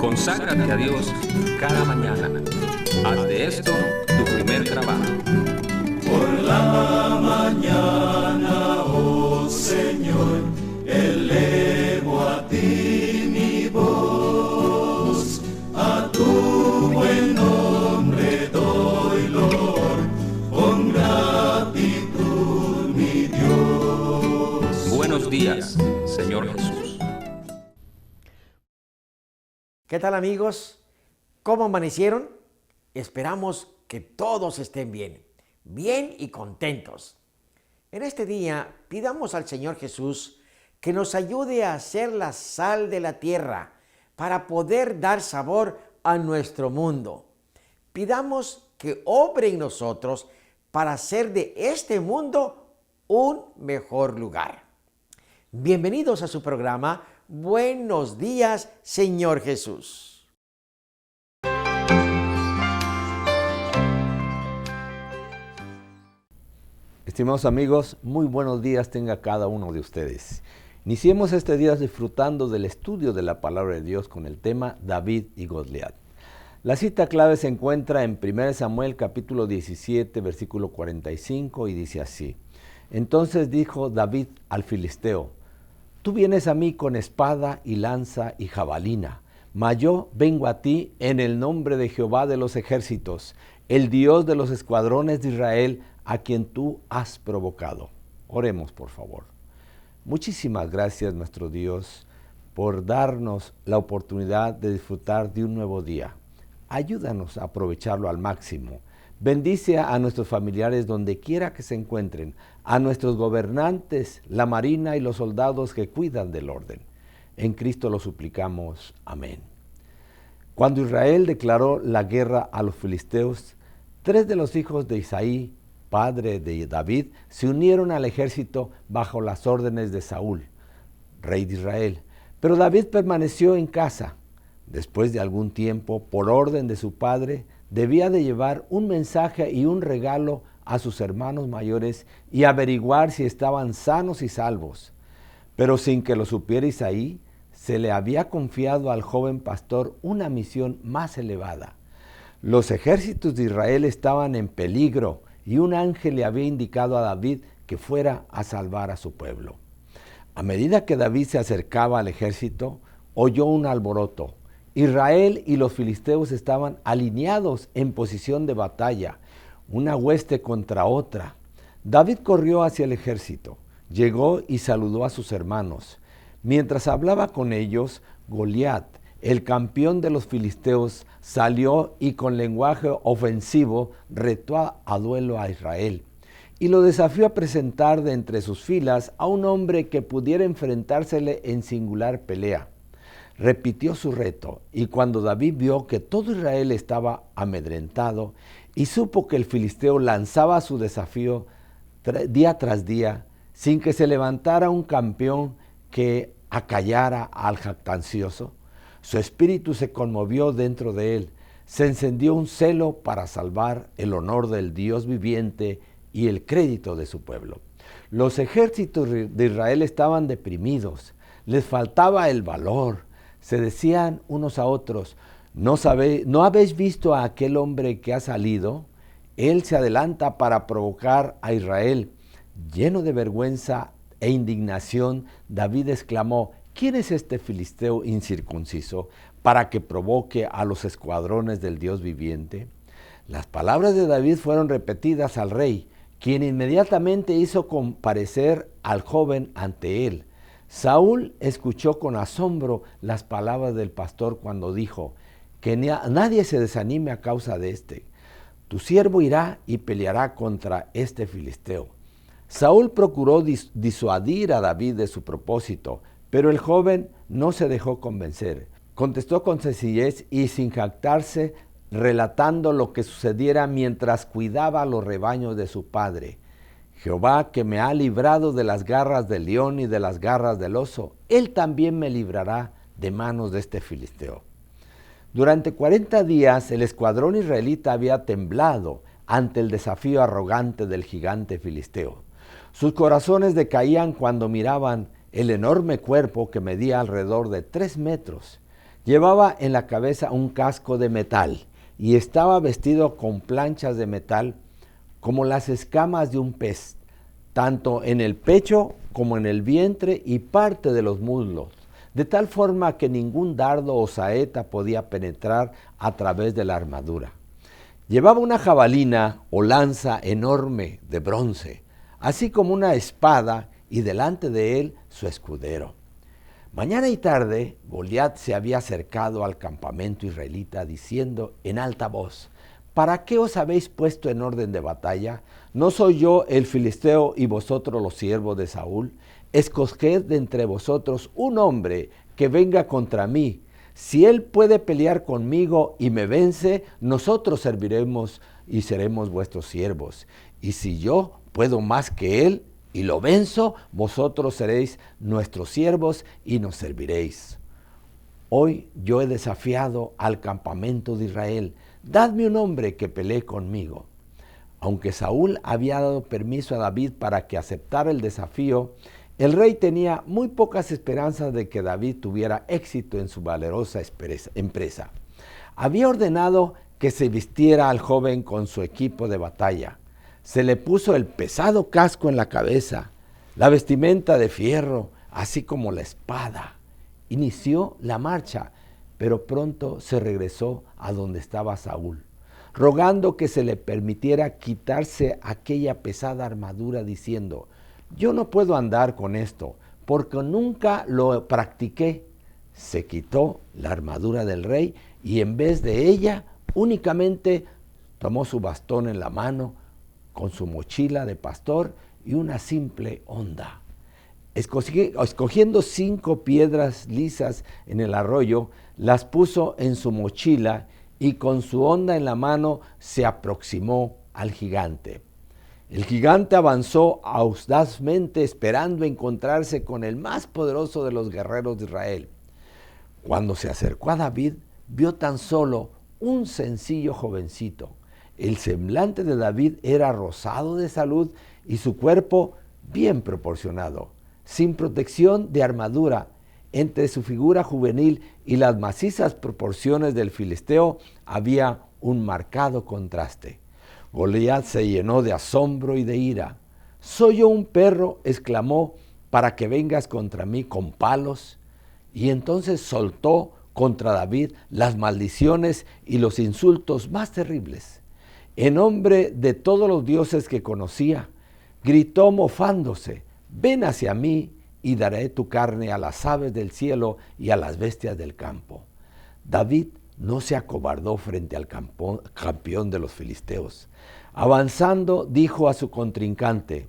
Conságrate a Dios cada mañana. Haz de esto tu primer trabajo. Por la mañana, oh Señor, elevo a ti mi voz, a tu buen nombre doy loor, con gratitud mi Dios. Buenos días, Señor Jesús. ¿Qué tal, amigos? ¿Cómo amanecieron? Esperamos que todos estén bien y contentos. En este día pidamos al Señor Jesús que nos ayude a ser la sal de la tierra para poder dar sabor a nuestro mundo. Pidamos que obre en nosotros para hacer de este mundo un mejor lugar. Bienvenidos a su programa Buenos días, Señor Jesús. Estimados amigos, muy buenos días tenga cada uno de ustedes. Iniciemos este día disfrutando del estudio de la palabra de Dios con el tema David y Goliat. La cita clave se encuentra en 1 Samuel capítulo 17, versículo 45 y dice así: Entonces dijo David al filisteo: Tú vienes a mí con espada y lanza y jabalina, mas yo vengo a ti en el nombre de Jehová de los ejércitos, el Dios de los escuadrones de Israel, a quien tú has provocado. Oremos, por favor. Muchísimas gracias, nuestro Dios, por darnos la oportunidad de disfrutar de un nuevo día. Ayúdanos a aprovecharlo al máximo. Bendice a nuestros familiares donde quiera que se encuentren, a nuestros gobernantes, la marina y los soldados que cuidan del orden. En Cristo lo suplicamos. Amén. Cuando Israel declaró la guerra a los filisteos, 3 de los hijos de Isaí, padre de David, se unieron al ejército bajo las órdenes de Saúl, rey de Israel. Pero David permaneció en casa. Después de algún tiempo, por orden de su padre, debía de llevar un mensaje y un regalo a sus hermanos mayores y averiguar si estaban sanos y salvos. Pero sin que lo supiera Isaí, se le había confiado al joven pastor una misión más elevada. Los ejércitos de Israel estaban en peligro y un ángel le había indicado a David que fuera a salvar a su pueblo. A medida que David se acercaba al ejército, oyó un alboroto. Israel y los filisteos estaban alineados en posición de batalla, una hueste contra otra. David corrió hacia el ejército, llegó y saludó a sus hermanos. Mientras hablaba con ellos, Goliat, el campeón de los filisteos, salió y con lenguaje ofensivo retó a duelo a Israel y lo desafió a presentar de entre sus filas a un hombre que pudiera enfrentársele en singular pelea. Repitió su reto, y cuando David vio que todo Israel estaba amedrentado y supo que el filisteo lanzaba su desafío día tras día, sin que se levantara un campeón que acallara al jactancioso, su espíritu se conmovió dentro de él, se encendió un celo para salvar el honor del Dios viviente y el crédito de su pueblo. Los ejércitos de Israel estaban deprimidos, les faltaba el valor. Se decían unos a otros: ¿No habéis visto a aquel hombre que ha salido? Él se adelanta para provocar a Israel. Lleno de vergüenza e indignación, David exclamó: ¿Quién es este filisteo incircunciso para que provoque a los escuadrones del Dios viviente? Las palabras de David fueron repetidas al rey, quien inmediatamente hizo comparecer al joven ante él. Saúl escuchó con asombro las palabras del pastor cuando dijo: que nadie se desanime a causa de este. Tu siervo irá y peleará contra este filisteo. Saúl procuró disuadir a David de su propósito, pero el joven no se dejó convencer. Contestó con sencillez y sin jactarse, relatando lo que sucediera mientras cuidaba los rebaños de su padre. Jehová, que me ha librado de las garras del león y de las garras del oso, él también me librará de manos de este filisteo. Durante 40 días el escuadrón israelita había temblado ante el desafío arrogante del gigante filisteo. Sus corazones decaían cuando miraban el enorme cuerpo que medía alrededor de 3 metros, Llevaba en la cabeza un casco de metal y estaba vestido con planchas de metal como las escamas de un pez, tanto en el pecho como en el vientre y parte de los muslos, de tal forma que ningún dardo o saeta podía penetrar a través de la armadura. Llevaba una jabalina o lanza enorme de bronce, así como una espada, y delante de él su escudero. Mañana y tarde, Goliat se había acercado al campamento israelita diciendo en alta voz: ¿Para qué os habéis puesto en orden de batalla? ¿No soy yo el filisteo y vosotros los siervos de Saúl? Escoged de entre vosotros un hombre que venga contra mí. Si él puede pelear conmigo y me vence, nosotros serviremos y seremos vuestros siervos. Y si yo puedo más que él y lo venzo, vosotros seréis nuestros siervos y nos serviréis. Hoy yo he desafiado al campamento de Israel. Dadme un hombre que pelee conmigo. Aunque Saúl había dado permiso a David para que aceptara el desafío, el rey tenía muy pocas esperanzas de que David tuviera éxito en su valerosa empresa. Había ordenado que se vistiera al joven con su equipo de batalla. Se le puso el pesado casco en la cabeza, la vestimenta de fierro, así como la espada. Inició la marcha, pero pronto se regresó a donde estaba Saúl, rogando que se le permitiera quitarse aquella pesada armadura, diciendo: yo no puedo andar con esto, porque nunca lo practiqué. Se quitó la armadura del rey y en vez de ella únicamente tomó su bastón en la mano, con su mochila de pastor y una simple honda. Escogiendo 5 piedras lisas en el arroyo, las puso en su mochila y con su honda en la mano se aproximó al gigante. El gigante avanzó audazmente esperando encontrarse con el más poderoso de los guerreros de Israel. Cuando se acercó a David, vio tan solo un sencillo jovencito. El semblante de David era rosado de salud y su cuerpo bien proporcionado, sin protección de armadura. Entre su figura juvenil y las macizas proporciones del filisteo había un marcado contraste. Goliat se llenó de asombro y de ira. ¿Soy yo un perro?, exclamó, para que vengas contra mí con palos. Y entonces soltó contra David las maldiciones y los insultos más terribles. En nombre de todos los dioses que conocía, gritó mofándose: ven hacia mí y daré tu carne a las aves del cielo y a las bestias del campo. David no se acobardó frente al campeón de los filisteos. Avanzando, dijo a su contrincante: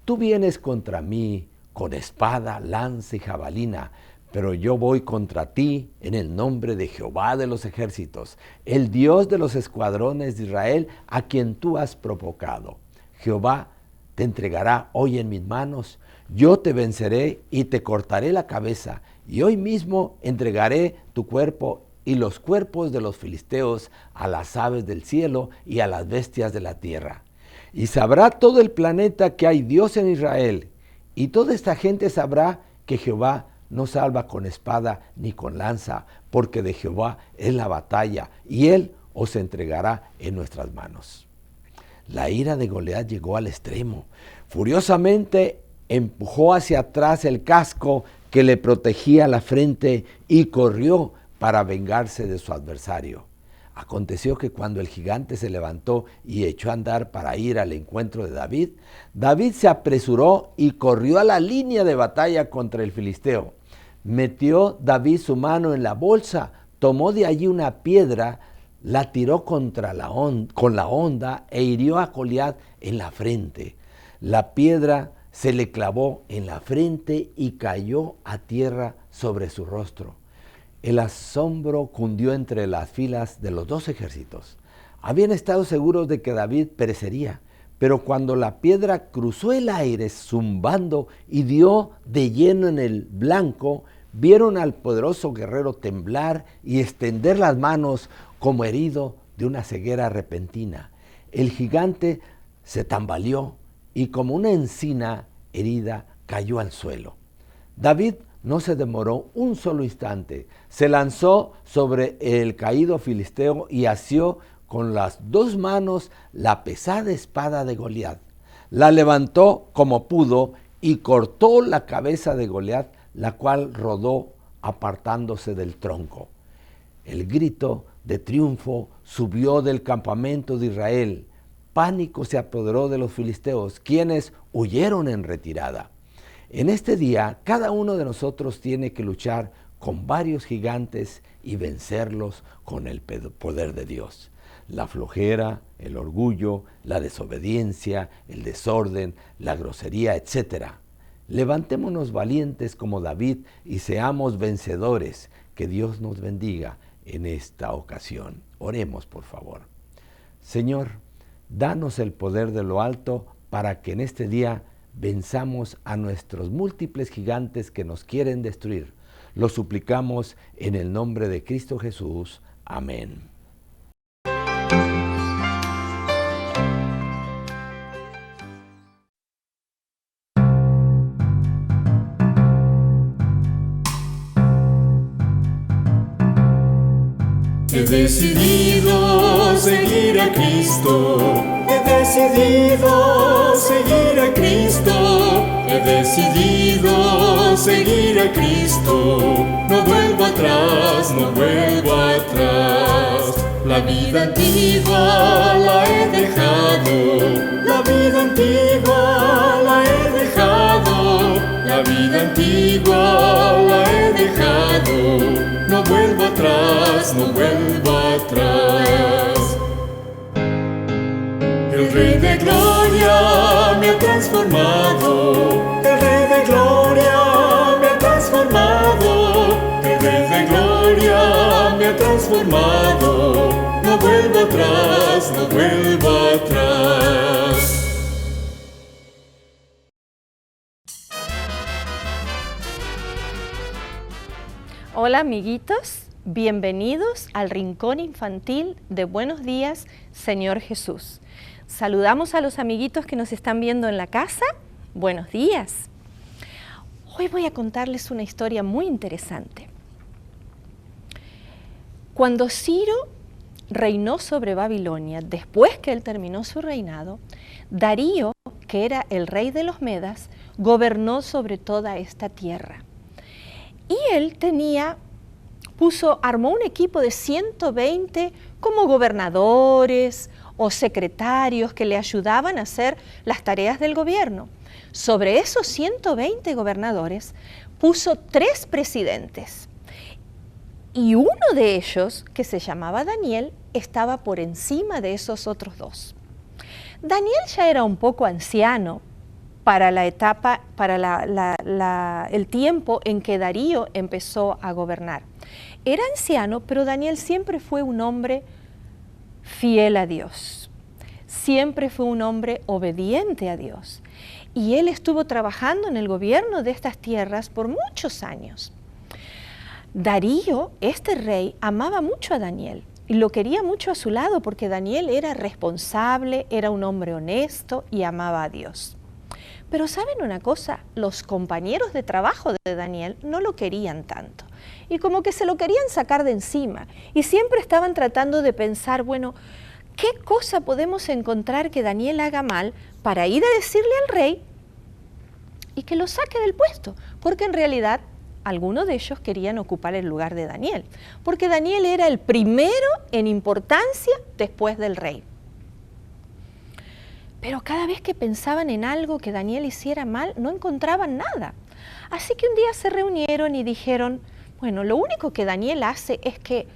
tú vienes contra mí con espada, lanza y jabalina, pero yo voy contra ti en el nombre de Jehová de los ejércitos, el Dios de los escuadrones de Israel, a quien tú has provocado. Jehová te entregará hoy en mis manos, yo te venceré y te cortaré la cabeza, y hoy mismo entregaré tu cuerpo y los cuerpos de los filisteos a las aves del cielo y a las bestias de la tierra. Y sabrá todo el planeta que hay Dios en Israel, y toda esta gente sabrá que Jehová no salva con espada ni con lanza, porque de Jehová es la batalla, y él os entregará en nuestras manos. La ira de Goliat llegó al extremo. Furiosamente empujó hacia atrás el casco que le protegía la frente y corrió para vengarse de su adversario. Aconteció que cuando el gigante se levantó y echó a andar para ir al encuentro de David, David se apresuró y corrió a la línea de batalla contra el filisteo. Metió David su mano en la bolsa, tomó de allí una piedra, la tiró con la honda e hirió a Goliat en la frente. La piedra se le clavó en la frente y cayó a tierra sobre su rostro. El asombro cundió entre las filas de los dos ejércitos. Habían estado seguros de que David perecería, pero cuando la piedra cruzó el aire zumbando y dio de lleno en el blanco, vieron al poderoso guerrero temblar y extender las manos como herido de una ceguera repentina. El gigante se tambaleó y como una encina herida cayó al suelo. David no se demoró un solo instante. Se lanzó sobre el caído filisteo y asió con las 2 manos la pesada espada de Goliat. La levantó como pudo y cortó la cabeza de Goliat, la cual rodó apartándose del tronco. El grito de triunfo subió del campamento de Israel. Pánico se apoderó de los filisteos, quienes huyeron en retirada. En este día, cada uno de nosotros tiene que luchar con varios gigantes y vencerlos con el poder de Dios. La flojera, el orgullo, la desobediencia, el desorden, la grosería, etc. Levantémonos valientes como David y seamos vencedores. Que Dios nos bendiga en esta ocasión. Oremos, por favor. Señor, danos el poder de lo alto para que en este día venzamos a nuestros múltiples gigantes que nos quieren destruir. Lo suplicamos en el nombre de Cristo Jesús. Amén. He decidido seguir a Cristo. He decidido seguir a Cristo. He decidido seguir a Cristo. No vuelvo atrás, no vuelvo atrás. La vida antigua la he dejado. La vida antigua la he dejado. La vida antigua la he dejado. No vuelvo atrás, no vuelvo atrás. El Rey de Gloria me ha transformado. El Rey de Gloria me ha transformado. El Rey de Gloria me ha transformado. No vuelvo atrás, no vuelvo atrás. Hola amiguitos, bienvenidos al Rincón Infantil de Buenos Días, Señor Jesús. Saludamos a los amiguitos que nos están viendo en la casa. Buenos días. Hoy voy a contarles una historia muy interesante. Cuando Ciro reinó sobre Babilonia, después que él terminó su reinado, Darío, que era el rey de los Medas, gobernó sobre toda esta tierra. Y él armó un equipo de 120 como gobernadores o secretarios que le ayudaban a hacer las tareas del gobierno. Sobre esos 120 gobernadores puso 3 presidentes. Y uno de ellos, que se llamaba Daniel, estaba por encima de esos otros 2. Daniel ya era un poco anciano para la etapa, para el tiempo en que Darío empezó a gobernar. Era anciano, pero Daniel siempre fue un hombre fiel a Dios. Siempre fue un hombre obediente a Dios. Y él estuvo trabajando en el gobierno de estas tierras por muchos años. Darío, este rey, amaba mucho a Daniel y lo quería mucho a su lado porque Daniel era responsable, era un hombre honesto y amaba a Dios. Pero ¿saben una cosa? Los compañeros de trabajo de Daniel no lo querían tanto. Y como que se lo querían sacar de encima. Y siempre estaban tratando de pensar, bueno, ¿qué cosa podemos encontrar que Daniel haga mal para ir a decirle al rey y que lo saque del puesto? Porque en realidad algunos de ellos querían ocupar el lugar de Daniel. Porque Daniel era el primero en importancia después del rey. Pero cada vez que pensaban en algo que Daniel hiciera mal, no encontraban nada. Así que un día se reunieron y dijeron, bueno, lo único que Daniel hace es que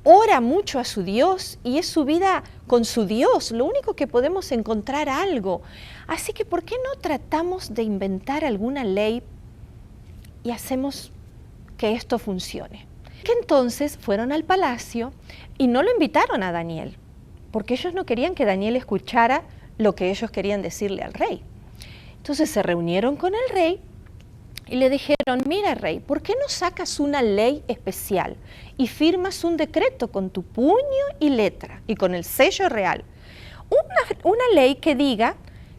ora mucho a su Dios y es su vida con su Dios. Lo único que podemos encontrar algo. Así que, ¿por qué no tratamos de inventar alguna ley y hacemos que esto funcione? Que entonces fueron al palacio y no lo invitaron a Daniel, porque ellos no querían que Daniel escuchara lo que ellos querían decirle al rey. Entonces se reunieron con el rey y le dijeron, mira rey, ¿por qué no sacas una ley especial y firmas un decreto con tu puño y letra y con el sello real? Una ley que diga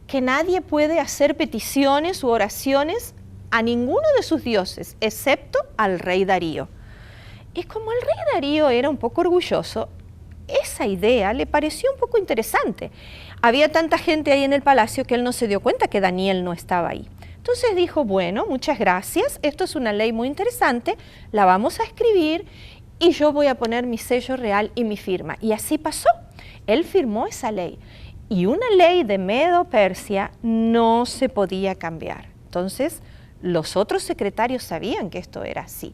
que nadie puede hacer peticiones u oraciones a ninguno de sus dioses, excepto al rey Darío. Y como el rey Darío era un poco orgulloso, esa idea le pareció un poco interesante. Había tanta gente ahí en el palacio que él no se dio cuenta que Daniel no estaba ahí. Entonces dijo, bueno, muchas gracias, esto es una ley muy interesante, la vamos a escribir y yo voy a poner mi sello real y mi firma. Y así pasó. Él firmó esa ley. Y una ley de Medo-Persia no se podía cambiar. Entonces, los otros secretarios sabían que esto era así.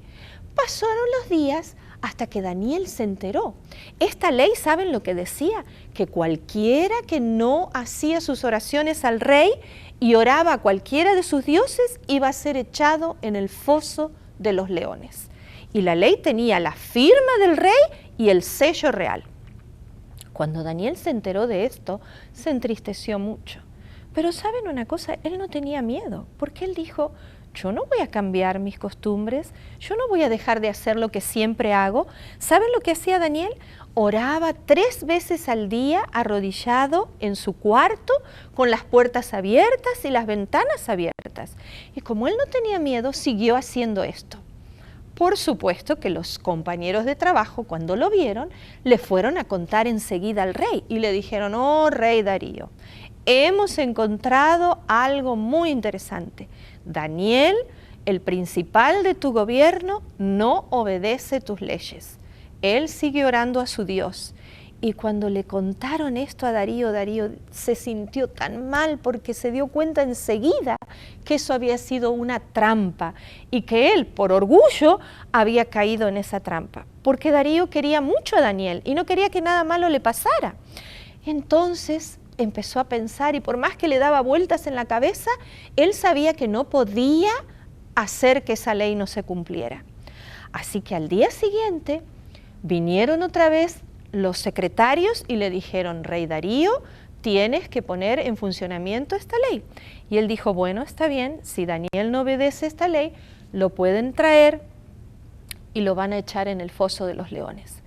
Pasaron los días hasta que Daniel se enteró. Esta ley, ¿saben lo que decía? Que cualquiera que no hacía sus oraciones al rey y oraba a cualquiera de sus dioses iba a ser echado en el foso de los leones. Y la ley tenía la firma del rey y el sello real. Cuando Daniel se enteró de esto, se entristeció mucho. Pero ¿saben una cosa? Él no tenía miedo, porque él dijo, yo no voy a cambiar mis costumbres, yo no voy a dejar de hacer lo que siempre hago. ¿Saben lo que hacía Daniel? Oraba 3 veces al día arrodillado en su cuarto, con las puertas abiertas y las ventanas abiertas. Y como él no tenía miedo, siguió haciendo esto. Por supuesto que los compañeros de trabajo, cuando lo vieron, le fueron a contar enseguida al rey y le dijeron, oh, rey Darío, hemos encontrado algo muy interesante. Daniel, el principal de tu gobierno, no obedece tus leyes. Él sigue orando a su Dios. Y cuando le contaron esto a Darío, Darío se sintió tan mal porque se dio cuenta enseguida que eso había sido una trampa y que él, por orgullo, había caído en esa trampa. Porque Darío quería mucho a Daniel y no quería que nada malo le pasara. Entonces empezó a pensar y por más que le daba vueltas en la cabeza, él sabía que no podía hacer que esa ley no se cumpliera. Así que al día siguiente vinieron otra vez los secretarios y le dijeron, rey Darío, tienes que poner en funcionamiento esta ley. Y él dijo, bueno, está bien, si Daniel no obedece esta ley, lo pueden traer y lo van a echar en el foso de los leones.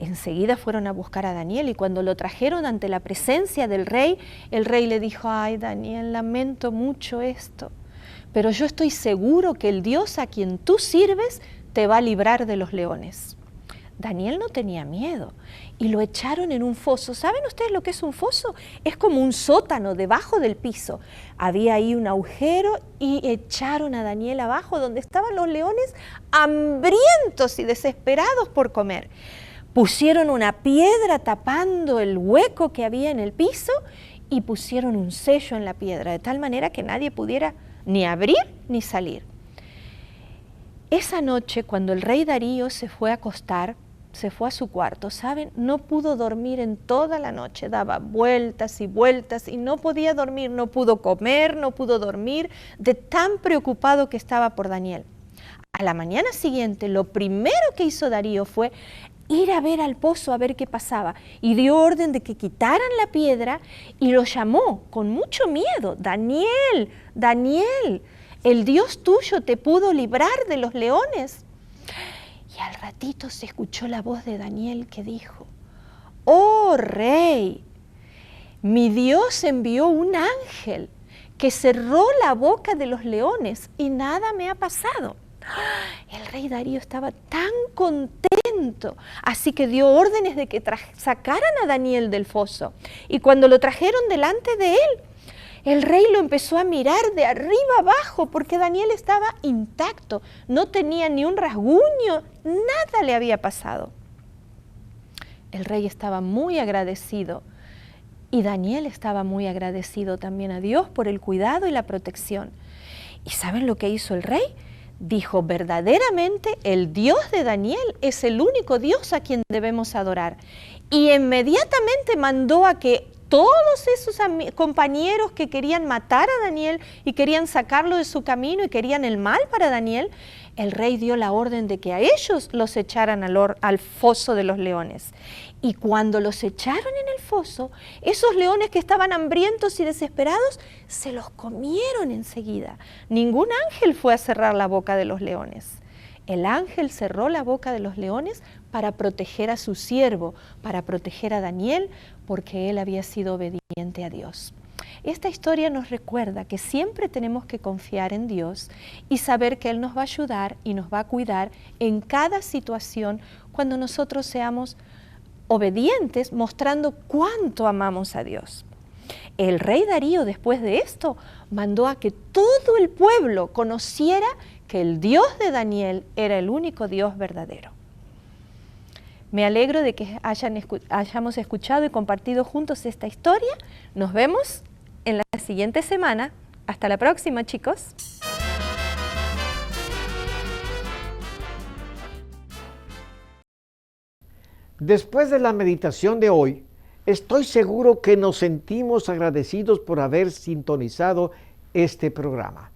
Enseguida fueron a buscar a Daniel y cuando lo trajeron ante la presencia del rey, el rey le dijo, ay Daniel, lamento mucho esto, pero yo estoy seguro que el Dios a quien tú sirves te va a librar de los leones. Daniel no tenía miedo y lo echaron en un foso. ¿Saben ustedes lo que es un foso? Es como un sótano debajo del piso. Había ahí un agujero y echaron a Daniel abajo donde estaban los leones hambrientos y desesperados por comer. Pusieron una piedra tapando el hueco que había en el piso y pusieron un sello en la piedra de tal manera que nadie pudiera ni abrir ni salir. Esa noche, cuando el rey Darío se fue a acostar, se fue a su cuarto, ¿saben? No pudo dormir en toda la noche, daba vueltas y vueltas y no podía dormir, no pudo comer, no pudo dormir, de tan preocupado que estaba por Daniel. A la mañana siguiente, lo primero que hizo Darío fue ir a ver al pozo a ver qué pasaba y dio orden de que quitaran la piedra y lo llamó con mucho miedo, Daniel, Daniel, el Dios tuyo te pudo librar de los leones. Y al ratito se escuchó la voz de Daniel que dijo, oh rey, mi Dios envió un ángel que cerró la boca de los leones y nada me ha pasado. El rey Darío estaba tan contento, así que dio órdenes de que sacaran a Daniel del foso. Y cuando lo trajeron delante de él, el rey lo empezó a mirar de arriba abajo porque Daniel estaba intacto, no tenía ni un rasguño, nada le había pasado. El rey estaba muy agradecido y Daniel estaba muy agradecido también a Dios por el cuidado y la protección. ¿Y saben lo que hizo el rey? Dijo, verdaderamente el Dios de Daniel es el único Dios a quien debemos adorar. Y inmediatamente mandó a que todos esos compañeros que querían matar a Daniel y querían sacarlo de su camino y querían el mal para Daniel, el rey dio la orden de que a ellos los echaran al foso de los leones. Y cuando los echaron en el foso, esos leones que estaban hambrientos y desesperados, se los comieron enseguida. Ningún ángel fue a cerrar la boca de los leones. El ángel cerró la boca de los leones para proteger a su siervo, para proteger a Daniel, porque él había sido obediente a Dios. Esta historia nos recuerda que siempre tenemos que confiar en Dios y saber que Él nos va a ayudar y nos va a cuidar en cada situación cuando nosotros seamos obedientes, mostrando cuánto amamos a Dios. El rey Darío, después de esto, mandó a que todo el pueblo conociera que el Dios de Daniel era el único Dios verdadero. Me alegro de que hayamos escuchado y compartido juntos esta historia. Nos vemos en la siguiente semana. Hasta la próxima, chicos. Después de la meditación de hoy, estoy seguro que nos sentimos agradecidos por haber sintonizado este programa.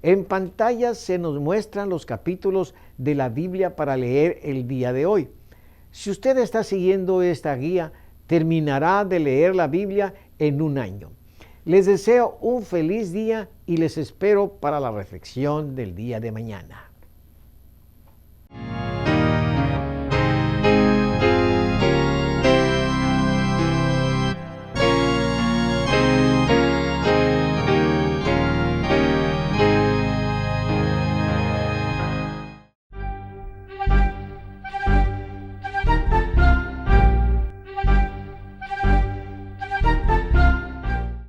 En pantalla se nos muestran los capítulos de la Biblia para leer el día de hoy. Si usted está siguiendo esta guía, terminará de leer la Biblia en un año. Les deseo un feliz día y les espero para la reflexión del día de mañana.